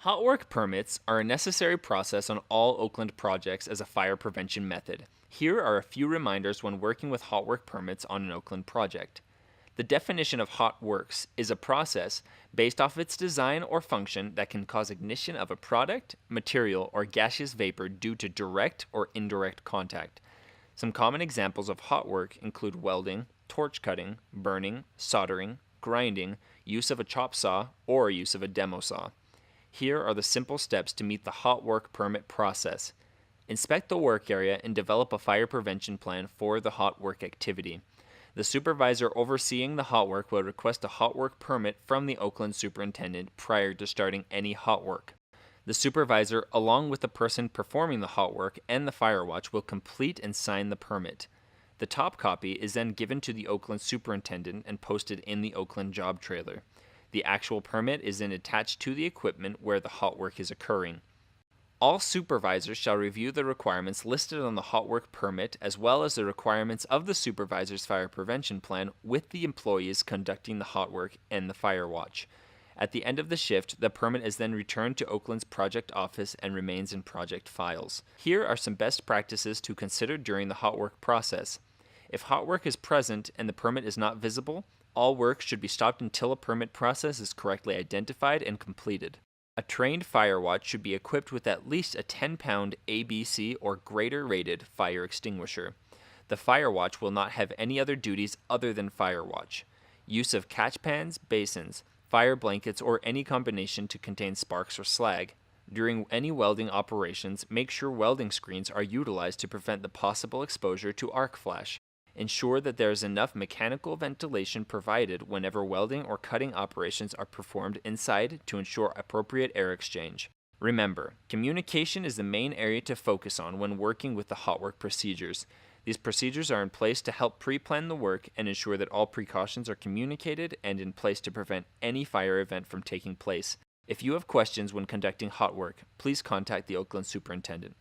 Hotwork permits are a necessary process on all Oakland projects as a fire prevention method. Here are a few reminders when working with hotwork permits on an Oakland project. The definition of hot works is a process based off its design or function that can cause ignition of a product, material, or gaseous vapor due to direct or indirect contact. Some common examples of hot work include welding, torch cutting, burning, soldering, grinding, use of a chop saw, or use of a demo saw. Here are the simple steps to meet the hot work permit process. Inspect the work area and develop a fire prevention plan for the hot work activity. The supervisor overseeing the hot work will request a hot work permit from the Oakland superintendent prior to starting any hot work. The supervisor, along with the person performing the hot work and the fire watch, will complete and sign the permit. The top copy is then given to the Oakland superintendent and posted in the Oakland job trailer. The actual permit is then attached to the equipment where the hot work is occurring. All supervisors shall review the requirements listed on the hot work permit as well as the requirements of the supervisor's fire prevention plan with the employees conducting the hot work and the fire watch. At the end of the shift, the permit is then returned to Oakland's project office and remains in project files. Here are some best practices to consider during the hot work process. If hot work is present and the permit is not visible, all work should be stopped until a permit process is correctly identified and completed. A trained fire watch should be equipped with at least a 10-pound ABC or greater rated fire extinguisher. The fire watch will not have any other duties other than fire watch. Use of catch pans, basins, fire blankets, or any combination to contain sparks or slag. During any welding operations, make sure welding screens are utilized to prevent the possible exposure to arc flash. Ensure that there is enough mechanical ventilation provided whenever welding or cutting operations are performed inside to ensure appropriate air exchange. Remember, communication is the main area to focus on when working with the hot work procedures. These procedures are in place to help pre-plan the work and ensure that all precautions are communicated and in place to prevent any fire event from taking place. If you have questions when conducting hot work, please contact the Oakland Superintendent.